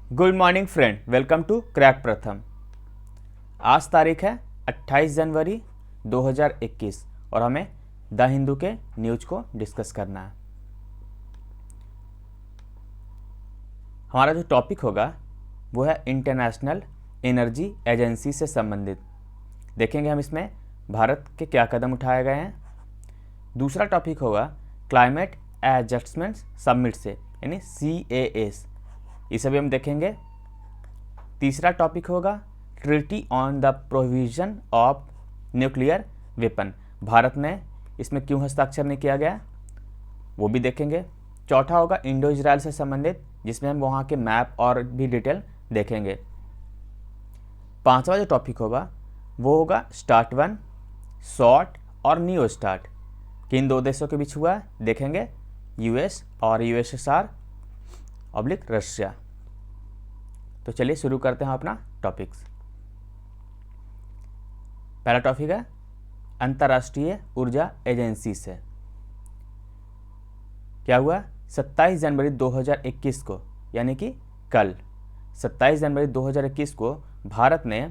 Good morning friend, welcome to crack Pratham. आज तारीख है 28 जनवरी 2021 और हमें द हिंदू के न्यूज को डिस्कस करना है। हमारा जो टॉपिक होगा वो है इंटरनेशनल एनर्जी एजेंसी से संबंधित। देखेंगे हम इसमें भारत के क्या कदम उठाए गए हैं। दूसरा टॉपिक होगा क्लाइमेट एडजस्टमेंट समिट से यानी CAS, इसे भी हम देखेंगे। तीसरा टॉपिक होगा treaty on the provision of nuclear weapon, Bharat ने इसमें क्यों हस्ताक्षर नहीं किया गया, वो भी देखेंगे। चौथा होगा इंडो इजराइल से संबंधित, जिसमें हम वहाँ के मैप और भी डिटेल देखेंगे। पांचवा जो टॉपिक होगा वो होगा स्टार्ट वन, शॉर्ट और न्यू स्टार्ट, किन दो देशों के बीच हुआ है देखेंगे, US और USSR ऑब्लिक रशिया। तो चलिए शुरू करते हैं अपना टॉपिक्स। पहला टॉपिक है अंतर्राष्ट्रीय ऊर्जा एजेंसी से। क्या हुआ 27 जनवरी 2021 को, यानी कि कल 27 जनवरी 2021 को भारत ने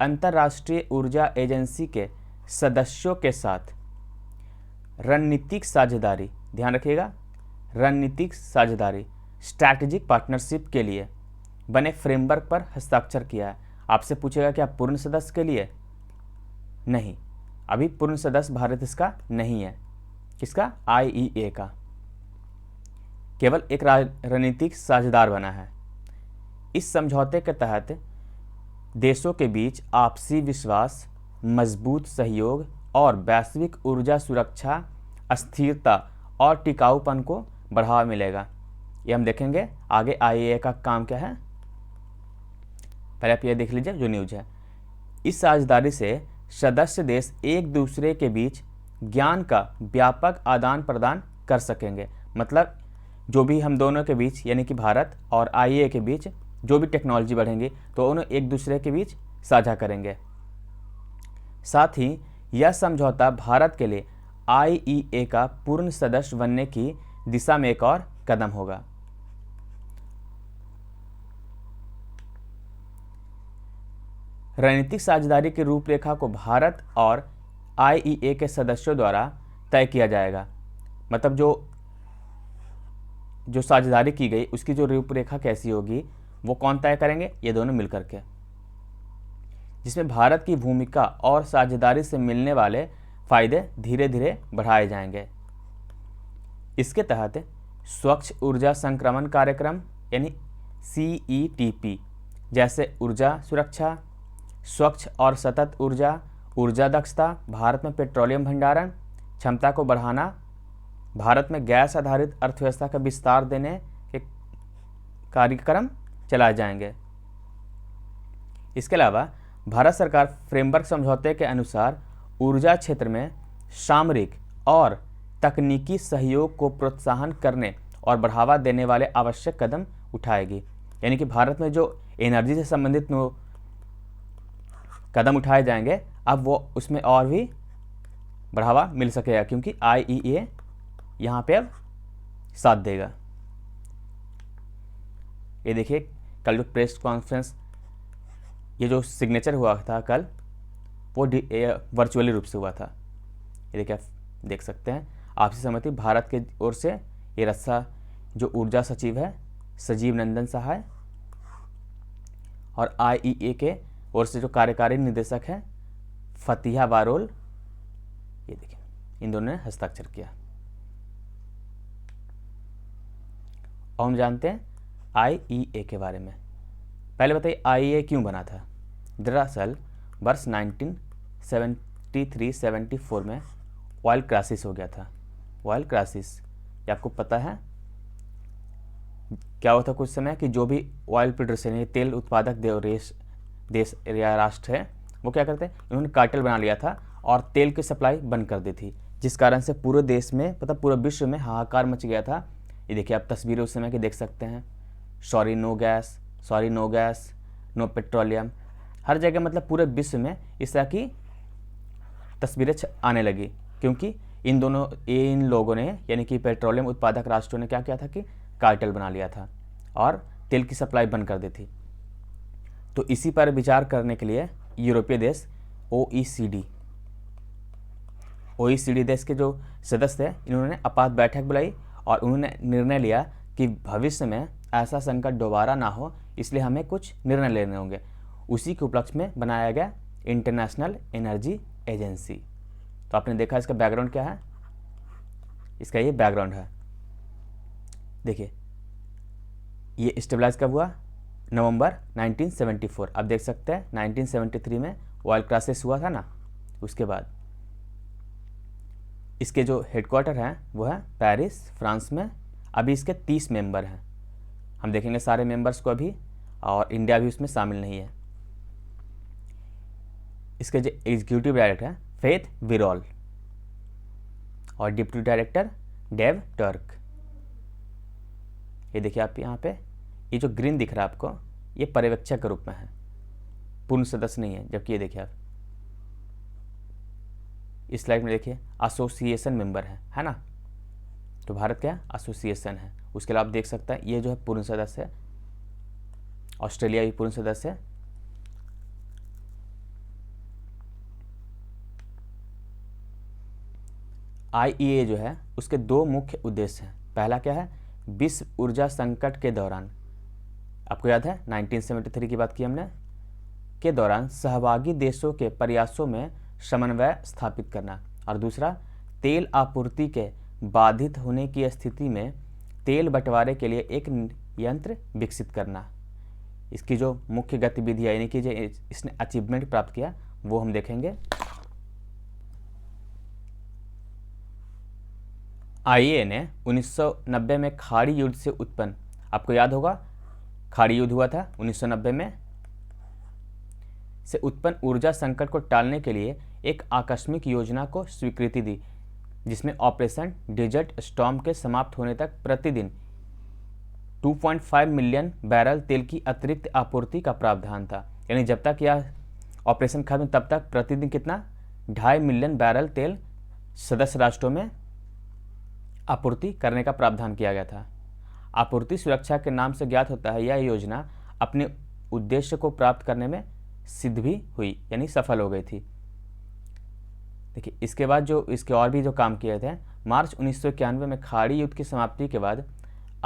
अंतर्राष्ट्रीय ऊर्जा एजेंसी के सदस्यों के साथ रणनीतिक साझेदारी, ध्यान रखिएगा, रणनीतिक साझेदारी स्ट्रैटेजिक पार्टनरशिप के लिए बने फ्रेमवर्क पर हस्ताक्षर किया है। आपसे पूछेगा क्या पूर्ण सदस्य के लिए? नहीं, अभी पूर्ण सदस्य भारत इसका नहीं है। किसका? IEA का, केवल एक रणनीतिक साझेदार बना है। इस समझौते के तहत देशों के बीच आपसी विश्वास, मजबूत सहयोग और वैश्विक ऊर्जा सुरक्षा, स्थिरता और टिकाऊपन को बढ़ावा मिलेगा। ये हम देखेंगे आगे IEA का काम क्या है। पहले आप ये देख लीजिए जो न्यूज है। इस साझेदारी से सदस्य देश एक दूसरे के बीच ज्ञान का व्यापक आदान प्रदान कर सकेंगे। मतलब जो भी हम दोनों के बीच यानी कि भारत और IEA के बीच जो भी टेक्नोलॉजी बढ़ेंगी तो उन्हें एक दूसरे के बीच साझा करेंगे। साथ ही यह समझौता भारत के लिए IEA का पूर्ण सदस्य बनने की दिशा में एक और कदम होगा। रणनीतिक साझेदारी की रूपरेखा को भारत और IEA के सदस्यों द्वारा तय किया जाएगा। मतलब जो साझेदारी की गई उसकी जो रूपरेखा कैसी होगी वो कौन तय करेंगे? ये दोनों मिलकर के, जिसमें भारत की भूमिका और साझेदारी से मिलने वाले फायदे धीरे धीरे बढ़ाए जाएंगे। इसके तहत स्वच्छ ऊर्जा संक्रमण कार्यक्रम यानी CETP जैसे ऊर्जा सुरक्षा, स्वच्छ और सतत ऊर्जा, ऊर्जा दक्षता, भारत में पेट्रोलियम भंडारण क्षमता को बढ़ाना, भारत में गैस आधारित अर्थव्यवस्था का विस्तार देने के कार्यक्रम चलाए जाएंगे। इसके अलावा भारत सरकार फ्रेमवर्क समझौते के अनुसार ऊर्जा क्षेत्र में सामरिक और तकनीकी सहयोग को प्रोत्साहन करने और बढ़ावा देने वाले आवश्यक कदम उठाएगी। यानी कि भारत में जो एनर्जी से संबंधित कदम उठाए जाएंगे अब वो उसमें और भी बढ़ावा मिल सकेगा, क्योंकि IEA यहाँ पे अब साथ देगा। ये देखिए कल जो प्रेस कॉन्फ्रेंस, ये जो सिग्नेचर हुआ था कल, वो वर्चुअली रूप से हुआ था। ये देखिए आप देख सकते हैं। आपसी सहमति भारत के ओर से ये रस्सा जो ऊर्जा सचिव है सजीव नंदन सहाय और IEA के ओर से जो कार्यकारी निदेशक है फतिहा बारोल, ये देखिए इन दोनों ने हस्ताक्षर किया। और हम जानते हैं IEA के बारे में। पहले बताइए IEA क्यों बना था। दरअसल वर्ष 1973-74 में ऑयल क्राइसिस हो गया था। ऑयल क्राइसिस ये आपको पता है क्या हुआ था कुछ समय कि जो भी ऑयल प्रोड्यूसर है, तेल उत्पादक देश या राष्ट्र है, वो क्या करते हैं, उन्होंने कार्टेल बना लिया था और तेल की सप्लाई बंद कर दी थी, जिस कारण से पूरे देश में मतलब पूरे विश्व में हाहाकार मच गया था। ये देखिए आप तस्वीरें उस समय की देख सकते हैं। Sorry no gas, no petroleum, हर जगह मतलब पूरे विश्व में इस तरह की तस्वीरें आने लगी, क्योंकि इन लोगों ने यानी कि पेट्रोलियम उत्पादक राष्ट्रों ने क्या किया था कि कार्टेल बना लिया था और तेल की सप्लाई बंद कर दी थी। तो इसी पर विचार करने के लिए यूरोपीय देश OECD देश के जो सदस्य हैं इन्होंने आपात बैठक बुलाई और उन्होंने निर्णय लिया कि भविष्य में ऐसा संकट दोबारा ना हो, इसलिए हमें कुछ निर्णय लेने होंगे। उसी के उपलक्ष्य में बनाया गया इंटरनेशनल एनर्जी एजेंसी। तो आपने देखा इसका बैकग्राउंड क्या है, इसका ये बैकग्राउंड है। देखिए ये स्टेबलाइज कब हुआ, नवंबर 1974। आप देख सकते हैं 1973 में ऑयल क्राइसिस हुआ था ना, उसके बाद इसके जो हेडक्वार्टर हैं वो है पेरिस, फ्रांस में। अभी इसके 30 मेंबर हैं, हम देखेंगे सारे मेंबर्स को अभी, और इंडिया भी उसमें शामिल नहीं है। इसके जो एग्जीक्यूटिव डायरेक्टर हैं फेथ विरोल और डिप्टी डायरेक्टर डेव टर्क। ये देखिए आप यहाँ पे ये जो ग्रीन दिख रहा है आपको, ये पर्यवेक्षक के रूप में है, पूर्ण सदस्य नहीं है। जबकि ये देखिए आप इस स्लाइड में देखिए एसोसिएशन मेंबर है ना, तो भारत क्या एसोसिएशन है। उसके अलावा आप देख सकते हैं ये जो है पूर्ण सदस्य है, ऑस्ट्रेलिया भी पूर्ण सदस्य है। IEA जो है उसके दो मुख्य उद्देश्य हैं। पहला क्या है, विश्व ऊर्जा संकट के दौरान, आपको याद है 1973 की बात की हमने, के दौरान सहभागी देशों के प्रयासों में समन्वय स्थापित करना, और दूसरा तेल आपूर्ति के बाधित होने की स्थिति में तेल बंटवारे के लिए एक यंत्र विकसित करना। इसकी जो मुख्य गतिविधि यानी कि जो इसने अचीवमेंट प्राप्त किया वो हम देखेंगे। IEA ने 1990 में खाड़ी युद्ध से उत्पन्न, आपको याद होगा खाड़ी युद्ध हुआ था 1990 में, से उत्पन्न ऊर्जा संकट को टालने के लिए एक आकस्मिक योजना को स्वीकृति दी, जिसमें ऑपरेशन डेजर्ट स्टॉर्म के समाप्त होने तक प्रतिदिन 2.5 मिलियन बैरल तेल की अतिरिक्त आपूर्ति का प्रावधान था। यानी जब तक यह ऑपरेशन खत्म तब तक प्रतिदिन कितना 2.5 मिलियन बैरल तेल सदस्य राष्ट्रों में आपूर्ति करने का प्रावधान किया गया था। आपूर्ति सुरक्षा के नाम से ज्ञात होता है, यह योजना अपने उद्देश्य को प्राप्त करने में सिद्ध भी हुई, यानी सफल हो गई थी। देखिए इसके बाद जो इसके और भी जो काम किए थे, मार्च 1991 में खाड़ी युद्ध की समाप्ति के बाद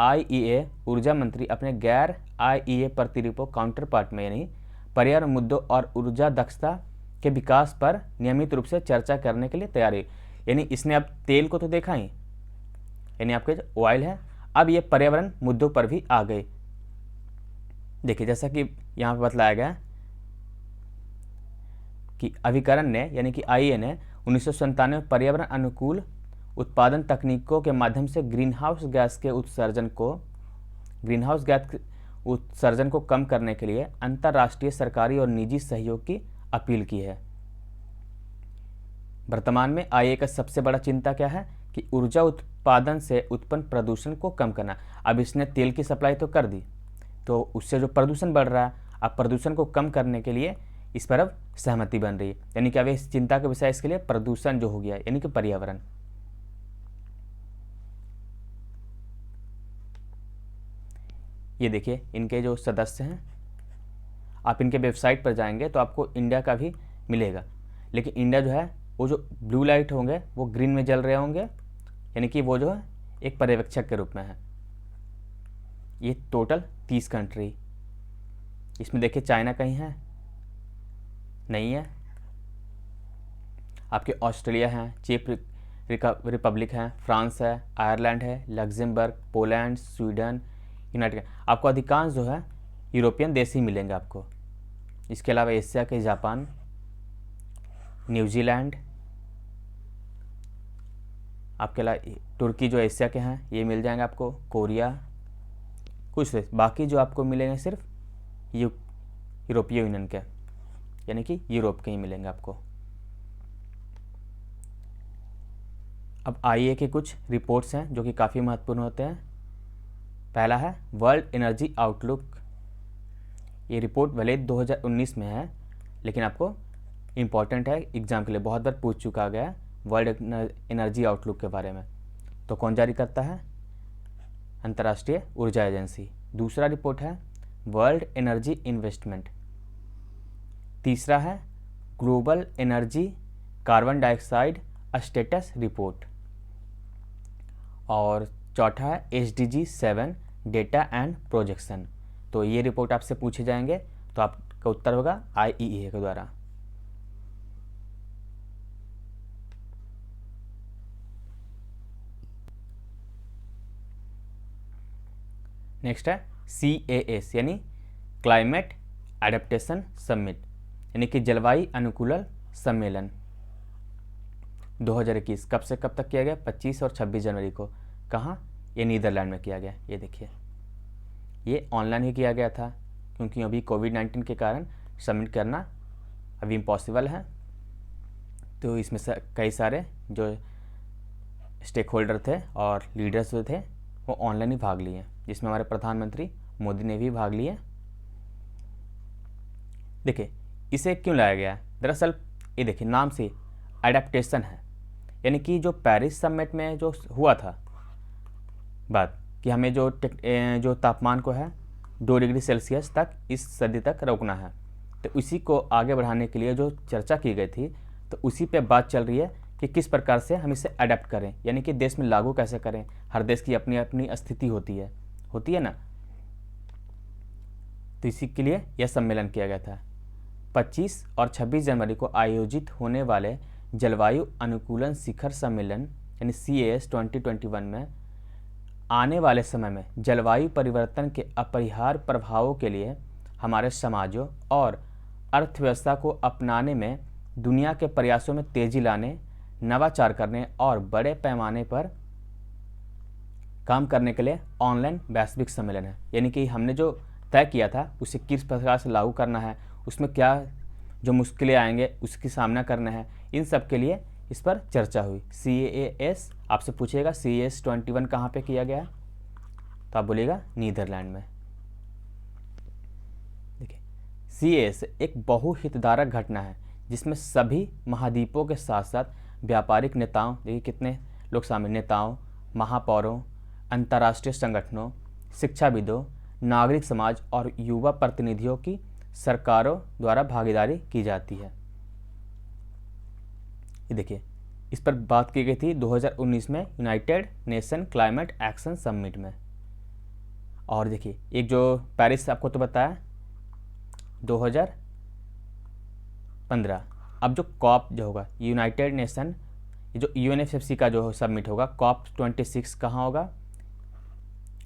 IEA ऊर्जा मंत्री अपने गैर IEA प्रतिरूपों काउंटर पार्ट में यानी पर्यावरण मुद्दों और ऊर्जा दक्षता के विकास पर नियमित रूप से चर्चा करने के लिए तैयार है। यानी इसने अब तेल को तो देखा ही, यानी आपके जो ऑयल है, अब ये पर्यावरण मुद्दों पर भी आ गए। देखिए जैसा कि यहाँ पर बतलाया गया कि अभिकरण ने यानी कि IEA ने 1997 में पर्यावरण अनुकूल उत्पादन तकनीकों के माध्यम से ग्रीनहाउस गैस उत्सर्जन को कम करने के लिए अंतर्राष्ट्रीय सरकारी और निजी सहयोग की अपील की है। वर्तमान में IEA का सबसे बड़ा चिंता क्या है कि ऊर्जा उत्पादन से उत्पन्न प्रदूषण को कम करना। अब इसने तेल की सप्लाई तो कर दी, तो उससे जो प्रदूषण बढ़ रहा है, अब प्रदूषण को कम करने के लिए इस पर अब सहमति बन रही है। यानी कि अब इस चिंता का विषय इसके लिए प्रदूषण जो हो गया, यानी कि पर्यावरण। ये देखिए इनके जो सदस्य हैं, आप इनके वेबसाइट पर जाएंगे तो आपको इंडिया का भी मिलेगा, लेकिन इंडिया जो है वो जो ब्लू लाइट होंगे वो ग्रीन में जल रहे होंगे, यानी कि वो जो है एक पर्यवेक्षक के रूप में है। ये टोटल 30 कंट्री, इसमें देखिए चाइना कहीं है नहीं है, आपके ऑस्ट्रेलिया है, चेक रिपब्लिक है, फ्रांस है, आयरलैंड है, लग्जमबर्ग, पोलैंड, स्वीडन, यूनाइटेड। आपको अधिकांश जो है यूरोपियन देश ही मिलेंगे आपको। इसके अलावा एशिया के जापान, न्यूजीलैंड, आपके अलावा तुर्की जो एशिया के हैं ये मिल जाएंगे आपको, कोरिया, कुछ देश। बाकी जो आपको मिलेंगे सिर्फ यूरोपीय यूनियन के, यानी कि यूरोप के ही मिलेंगे आपको। अब IEA के कुछ रिपोर्ट्स हैं जो कि काफ़ी महत्वपूर्ण होते हैं। पहला है वर्ल्ड एनर्जी आउटलुक। ये रिपोर्ट भले 2019 में है, लेकिन आपको इम्पॉर्टेंट है, एग्जाम के लिए बहुत बार पूछ चुका गया है वर्ल्ड एनर्जी आउटलुक के बारे में। तो कौन जारी करता है? अंतर्राष्ट्रीय ऊर्जा एजेंसी। दूसरा रिपोर्ट है वर्ल्ड एनर्जी इन्वेस्टमेंट, तीसरा है global energy carbon dioxide status report, और चौथा है SDG 7 डेटा एंड प्रोजेक्शन। तो ये रिपोर्ट आपसे पूछे जाएंगे, तो आपका उत्तर होगा IEA के द्वारा। नेक्स्ट है CAS यानी क्लाइमेट एडेप्टेशन समिट, यानी कि जलवायु अनुकूलन सम्मेलन 2021 कब से कब तक किया गया? 25 और 26 जनवरी को। कहाँ? ये नीदरलैंड में किया गया। ये देखिए, ये ऑनलाइन ही किया गया था क्योंकि अभी कोविड-19 के कारण सबमिट करना अभी इम्पॉसिबल है। तो इसमें से कई सारे जो स्टेक होल्डर थे और लीडर्स जो थे वो ऑनलाइन ही भाग लिए, जिसमें हमारे प्रधानमंत्री मोदी ने भी भाग लिए। देखिए इसे क्यों लाया गया है? दरअसल ये देखिए नाम से एडेप्टेशन है, यानी कि जो पेरिस समिट में जो हुआ था बात कि हमें जो तापमान को है 2 डिग्री सेल्सियस तक इस सदी तक रोकना है, तो उसी को आगे बढ़ाने के लिए जो चर्चा की गई थी, तो उसी पे बात चल रही है कि किस प्रकार से हम इसे अडेप्ट करें, यानी कि देश में लागू कैसे करें। हर देश की अपनी अपनी स्थिति होती है ना। तो इसी के लिए यह सम्मेलन किया गया था। 25 और 26 जनवरी को आयोजित होने वाले जलवायु अनुकूलन शिखर सम्मेलन यानी CAS 2021 में आने वाले समय में जलवायु परिवर्तन के अपरिहार्य प्रभावों के लिए हमारे समाजों और अर्थव्यवस्था को अपनाने में दुनिया के प्रयासों में तेजी लाने, नवाचार करने और बड़े पैमाने पर काम करने के लिए ऑनलाइन वैश्विक सम्मेलन है। यानी कि हमने जो तय किया था उसे किस प्रकार से लागू करना है, उसमें क्या जो मुश्किलें आएंगे उसकी सामना करना है, इन सब के लिए इस पर चर्चा हुई। CAS आपसे पूछेगा CAS 21 कहाँ पे किया गया है, तो आप बोलिएगा नीदरलैंड में। देखिए CAS एक बहुहितधारक घटना है जिसमें सभी महाद्वीपों के साथ साथ व्यापारिक नेताओं, देखिए कितने लोग शामिल, नेताओं, महापौरों, अंतर्राष्ट्रीय संगठनों, शिक्षाविदों, नागरिक समाज और युवा प्रतिनिधियों की सरकारों द्वारा भागीदारी की जाती है। ये देखिए इस पर बात की गई थी 2019 में United nation climate action summit में। और देखिए एक जो पेरिस आपको तो बताया 2015, अब जो कॉप जो होगा यूनाइटेड नेशन, जो UNFCCC का जो समिट होगा COP26 कहाँ होगा?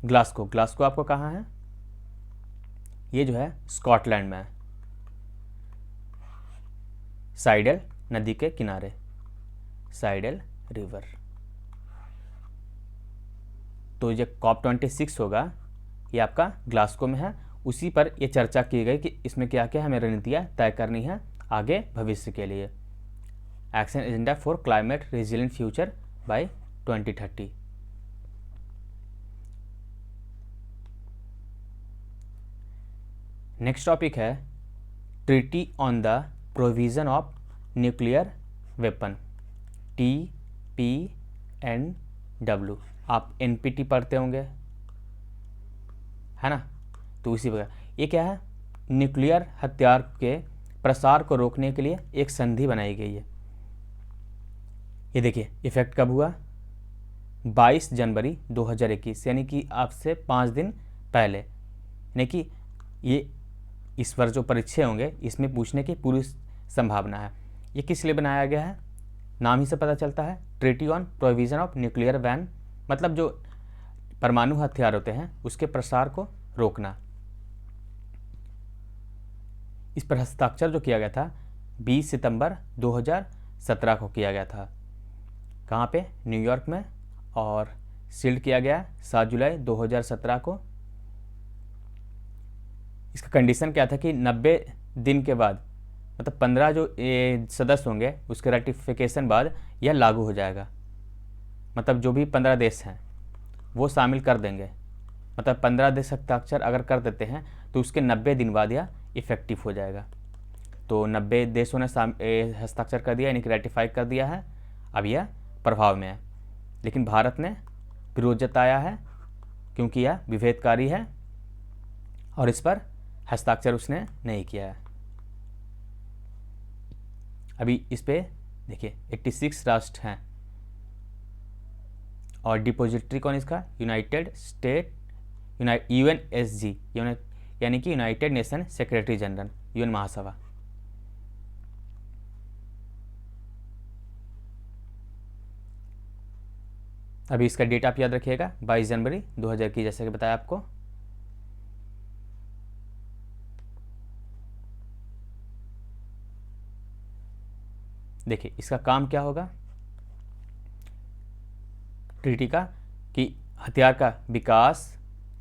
ग्लासगो। ग्लासगो आपको कहाँ है? ये जो है स्कॉटलैंड में है, साइडल नदी के किनारे, साइडल रिवर। तो जो COP26 होगा ये आपका ग्लासगो में है। उसी पर ये चर्चा की गई कि इसमें क्या क्या हमें रणनीतियाँ तय करनी है आगे भविष्य के लिए। Action agenda for climate resilient future by 2030। Next topic है treaty on the provision of nuclear weapon, TPNW। आप NPT पढ़ते होंगे, है ना। तो उसी प्रकार ये क्या है? न्यूक्लियर हथियार के प्रसार को रोकने के लिए एक संधि बनाई गई है। ये देखिए इफेक्ट कब हुआ? 22 जनवरी 2021, यानी कि आज से 5 दिन पहले। यानी कि ये इस पर जो परीक्षे होंगे इसमें पूछने की पूरी संभावना है। ये किस लिए बनाया गया है? नाम ही से पता चलता है, treaty on provision of nuclear ban, मतलब जो परमाणु हथियार होते हैं उसके प्रसार को रोकना। इस पर हस्ताक्षर जो किया गया था 20 सितंबर 2017 को किया गया था। कहाँ पे? न्यूयॉर्क में। और सील्ड किया गया 7 जुलाई 2017 को। इसका कंडीशन क्या था कि 90 दिन के बाद, मतलब 15 जो सदस्य होंगे उसके रेटिफिकेशन बाद यह लागू हो जाएगा। मतलब जो भी 15 देश हैं वो शामिल कर देंगे, मतलब 15 देश हस्ताक्षर अगर कर देते हैं तो उसके 90 दिन बाद यह इफेक्टिव हो जाएगा। तो 90 देशों ने हस्ताक्षर कर दिया, यानी कि रेटिफाई कर दिया है, अब यह प्रभाव में है। लेकिन भारत ने विरोध जताया है क्योंकि यह विभेदकारी है और इस पर हस्ताक्षर उसने नहीं किया है। अभी इस पे देखिए 86 राष्ट्र हैं और डिपोजिटरी कौन इसका, यूनाइटेड स्टेट UNSG यानी कि United nation secretary general, UN महासभा। अभी इसका डेट आप याद रखिएगा 22 जनवरी 2000 की, जैसे कि बताया आपको। देखिए इसका काम क्या होगा ट्रीटी का, कि हथियार का विकास,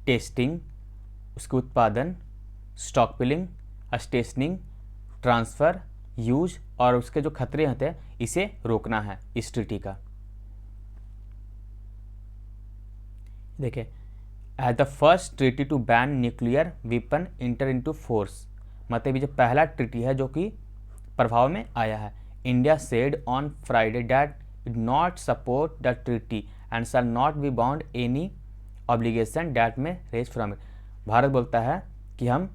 टेस्टिंग, उसके उत्पादन, स्टॉक पिलिंग, स्टेशनिंग, ट्रांसफ़र, यूज और उसके जो खतरे होते हैं इसे रोकना है इस ट्रीटी का। देखिए as the first treaty to ban nuclear weapon enter into force, मतलब ये जो पहला ट्रीटी है जो कि प्रभाव में आया है। India said on Friday that it not support the treaty and shall not be bound any obligation that में रेज फ्रॉम इट। भारत बोलता है कि हम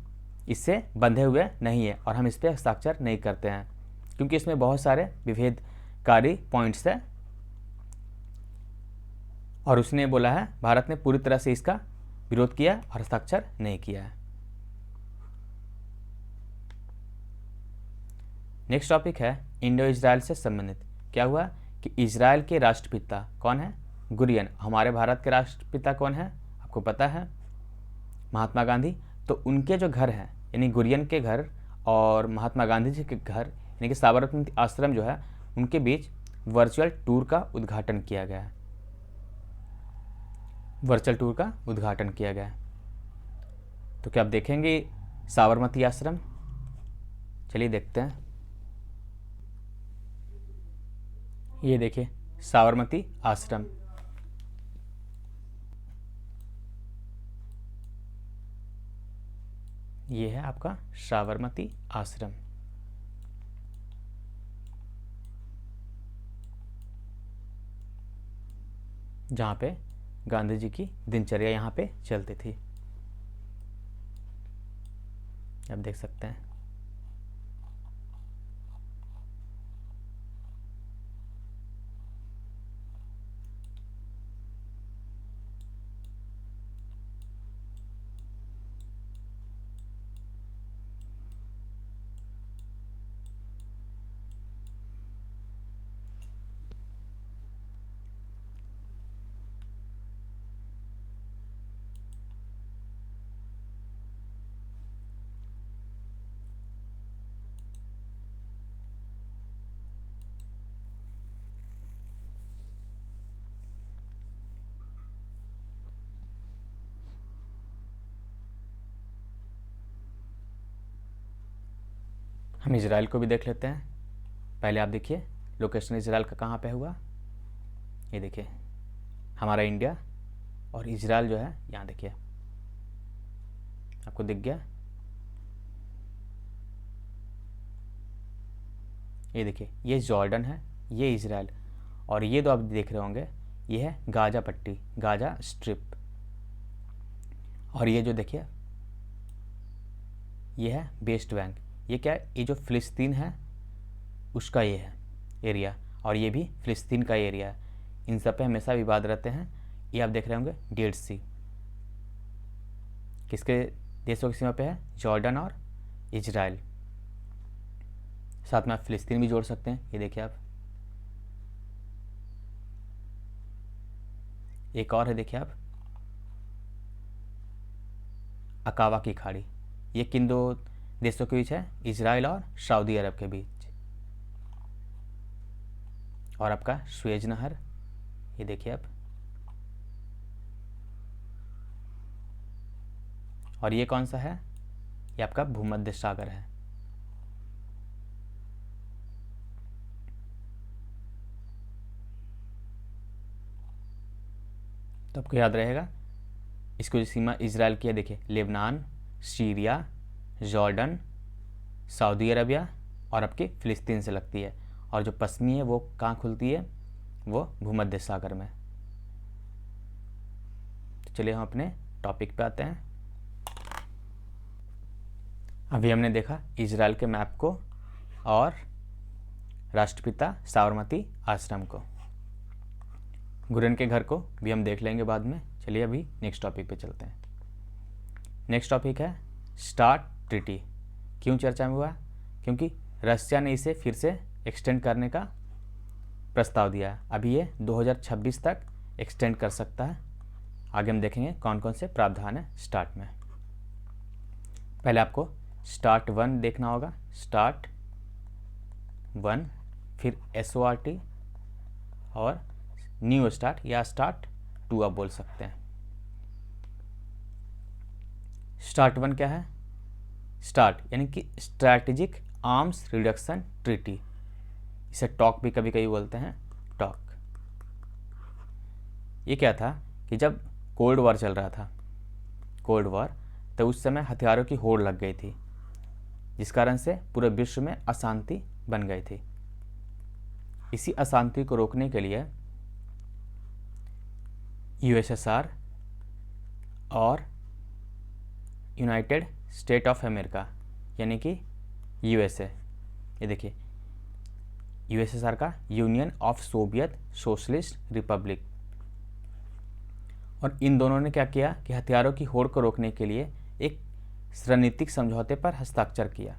इससे बंधे हुए नहीं है और हम इस पर हस्ताक्षर नहीं करते हैं क्योंकि इसमें बहुत सारे विभेदकारी पॉइंट्स है। और उसने बोला है भारत ने पूरी तरह से इसका विरोध किया और हस्ताक्षर नहीं किया है। नेक्स्ट टॉपिक है इंडो इजराइल से संबंधित। क्या हुआ कि इजराइल के राष्ट्रपिता कौन है, गुरियन। हमारे भारत के राष्ट्रपिता कौन है आपको पता है, महात्मा गांधी। तो उनके जो घर हैं यानी गुरियन के घर और महात्मा गांधी जी के घर यानी कि साबरमती आश्रम जो है उनके बीच वर्चुअल टूर का उद्घाटन किया गया है। वर्चुअल टूर का उद्घाटन किया गया है। तो क्या आप देखेंगे साबरमती आश्रम? चलिए देखते हैं। ये देखिए साबरमती आश्रम। ये है आपका साबरमती आश्रम। जहाँ पे गांधी जी की दिनचर्या यहाँ पे चलती थी, आप देख सकते हैं। हम इजराइल को भी देख लेते हैं। पहले आप देखिए लोकेशन इजराइल का कहाँ पे हुआ। ये देखिए हमारा इंडिया और इजराइल जो है यहाँ देखिए, आपको दिख गया। ये देखिए ये जॉर्डन है, ये इजराइल, और ये तो आप देख रहे होंगे ये है गाजा पट्टी, गाजा स्ट्रिप। और ये जो देखिए ये है वेस्ट बैंक। ये क्या है, ये जो फ़िलिस्तीन है उसका ये है एरिया, और ये भी फ़िलिस्तीन का एरिया है। इन सब पे हमेशा विवाद रहते हैं। ये आप देख रहे होंगे डेड सी किसके देशों की सीमा पे है, जॉर्डन और इजराइल। साथ में आप फ़िलिस्तीन भी जोड़ सकते हैं। ये देखिए आप, एक और है देखिए आप अकावा की खाड़ी। ये किन दो देशों के बीच है, इजराइल और सऊदी अरब के बीच। और आपका सुएज नहर, ये देखिए आप। और ये कौन सा है, ये आपका भूमध्य सागर है। तो आपको याद रहेगा इसको जो सीमा इजराइल की है देखिए, Lebanon, Syria, Jordan, Saudi Arabia और आपकी फ़िलिस्तीन से लगती है। और जो पश्चिमी है वो कहाँ खुलती है, वो भूमध्य सागर में। तो चलिए हम अपने टॉपिक पे आते हैं। अभी हमने देखा इजराइल के मैप को और राष्ट्रपिता साबरमती आश्रम को। गुरन के घर को भी हम देख लेंगे बाद में। चलिए अभी नेक्स्ट टॉपिक पे चलते हैं। नेक्स्ट टॉपिक है स्टार्ट ट्रीटी। क्यों चर्चा में हुआ? क्योंकि रशिया ने इसे फिर से एक्सटेंड करने का प्रस्ताव दिया है। अभी ये 2026 तक एक्सटेंड कर सकता है। आगे हम देखेंगे कौन कौन से प्रावधान है स्टार्ट में। पहले आपको स्टार्ट 1 देखना होगा, स्टार्ट 1, फिर SORT और न्यू स्टार्ट या स्टार्ट 2 आप बोल सकते हैं। स्टार्ट 1 क्या है? स्टार्ट यानी कि स्ट्रैटेजिक आर्म्स रिडक्शन ट्रीटी, इसे टॉक भी कभी कभी बोलते हैं, टॉक। ये क्या था कि जब कोल्ड वॉर चल रहा था, कोल्ड वॉर, तो उस समय हथियारों की होड़ लग गई थी, जिस कारण से पूरे विश्व में अशांति बन गई थी। इसी अशांति को रोकने के लिए USSR और यूनाइटेड स्टेट ऑफ अमेरिका यानी कि USA, ये देखिए USSR का union of Soviet socialist Republic, और इन दोनों ने क्या किया कि हथियारों की होड़ को रोकने के लिए एक रणनीतिक समझौते पर हस्ताक्षर किया,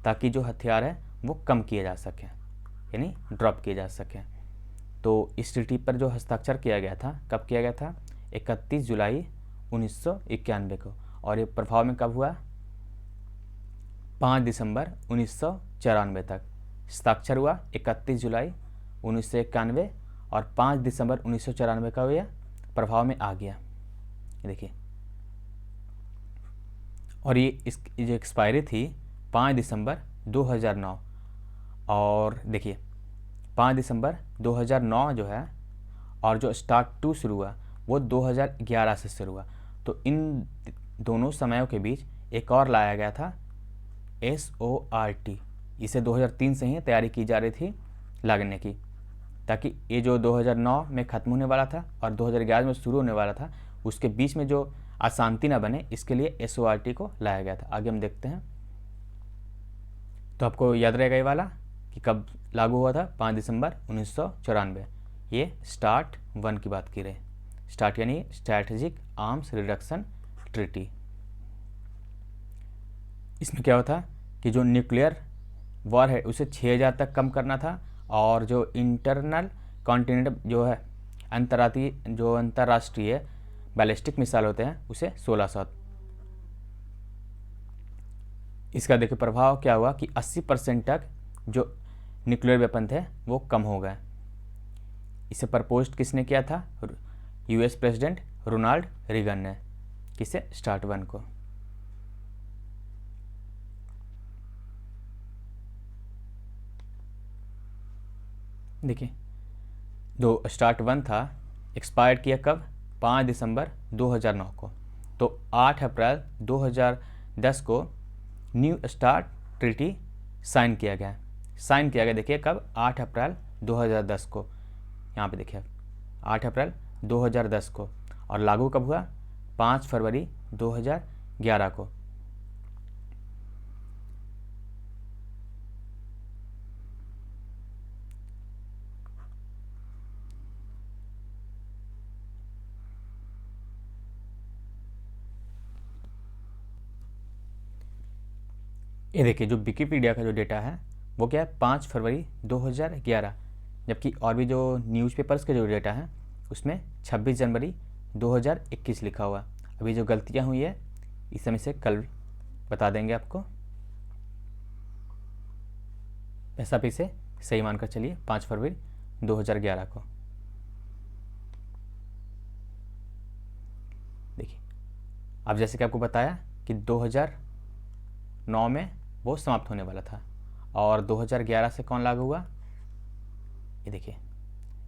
ताकि जो हथियार है वो कम किए जा सकें, यानी ड्रॉप किए जा सकें। तो इस ट्रीटी पर जो हस्ताक्षर किया गया था, कब किया गया था? 31 जुलाई 1991 को, और ये प्रभाव में कब हुआ? 5 दिसंबर 1994 तक। हस्ताक्षर हुआ 31 जुलाई 1991 और 5 दिसंबर 1994 का हुआ, प्रभाव में आ गया। देखिए, और ये जो एक्सपायरी थी 5 दिसंबर 2009, और देखिए 5 दिसंबर 2009 जो है, और जो स्टार्ट 2 शुरू हुआ वो 2011 से शुरू हुआ। तो इन दोनों समयों के बीच एक और लाया गया था SORT। इसे 2003 से ही तैयारी की जा रही थी लागने की, ताकि ये जो 2009 में ख़त्म होने वाला था और 2011 में शुरू होने वाला था, उसके बीच में जो अशांति ना बने, इसके लिए SORT को लाया गया था। आगे हम देखते हैं। तो आपको याद रहेगा ये वाला कि कब लागू हुआ था? 5 दिसंबर 1994। ये स्टार्ट 1 की बात की रहे। स्टार्ट यानी स्ट्रैटेजिक आर्म्स रिडक्शन ट्रीटी। इसमें क्या होता कि जो न्यूक्लियर वॉर है उसे 6000 तक कम करना था, और जो इंटरनल कॉन्टिनेंट जो है अंतर्राष्ट्रीय बैलिस्टिक मिसाइल होते हैं उसे 1600। इसका देखिए प्रभाव क्या हुआ कि 80% तक जो न्यूक्लियर वेपन थे वो कम हो गए। इसे प्रपोज किसने किया था? US प्रेसिडेंट रोनाल्ड रीगन ने। किसे? स्टार्ट 1 को। देखिए, जो स्टार्ट 1 था एक्सपायर किया कब? 5 दिसंबर 2009 को। तो 8 अप्रैल 2010 को न्यू स्टार्ट ट्रीटी साइन किया गया। देखिए कब? 8 अप्रैल 2010 को। यहाँ पे देखिए 8 अप्रैल 2010 को, और लागू कब हुआ? 5 फरवरी 2011 को। ये देखिए, जो विकिपीडिया का जो डेटा है वो क्या है? 5 फरवरी 2011, जबकि और भी जो न्यूज़पेपर्स के जो डेटा है उसमें 26 जनवरी 2021 लिखा हुआ। अभी जो गलतियां हुई है इस समय से कल बता देंगे आपको। ऐसा भी से सही मानकर चलिए 5 फरवरी 2011 को। देखिए, अब जैसे कि आपको बताया कि 2009 में वो समाप्त होने वाला था, और 2011 से कौन लागू हुआ? ये देखिए,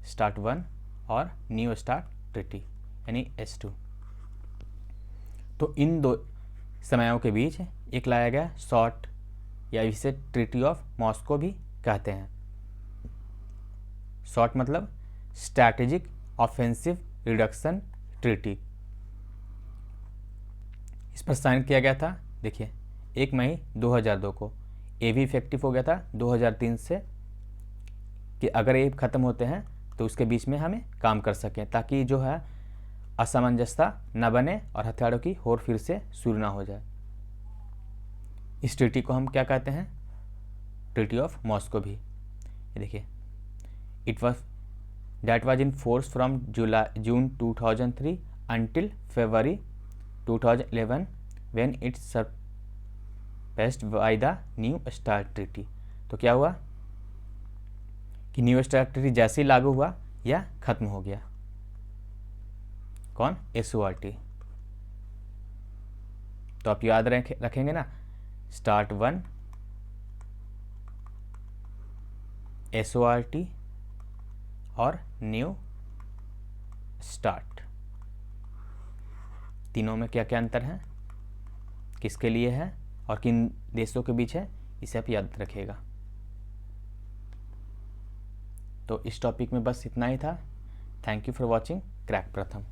स्टार्ट 1 और न्यू स्टार्ट ट्रीटी यानी S2। तो इन दो समयों के बीच एक लाया गया शॉर्ट, या इसे ट्रीटी ऑफ मॉस्को भी कहते हैं। शॉर्ट मतलब स्ट्रैटेजिक ऑफेंसिव रिडक्शन ट्रीटी। इस पर साइन किया गया था देखिए 1 मई 2002 को। ये भी इफेक्टिव हो गया था 2003 से, कि अगर ये ख़त्म होते हैं तो उसके बीच में हमें काम कर सकें, ताकि जो है असमंजसता न बने और हथियारों की होड़ फिर से शुरू ना हो जाए। इस ट्रीटी को हम क्या कहते हैं? ट्रीटी ऑफ मॉस्को भी। ये देखिए, that was in force from June 2003 until February 2011 when it surpassed by the New START Treaty। तो क्या हुआ कि न्यू स्टार्ट ट्रीटी जैसे ही लागू हुआ या खत्म हो गया। कौन? SORT। तो आप याद रखेंगे ना, START 1, SORT और न्यू स्टार्ट। तीनों में क्या क्या अंतर है, किसके लिए है और किन देशों के बीच है, इसे आप याद रखिएगा। तो इस टॉपिक में बस इतना ही था। Thank you for watching crack प्रथम।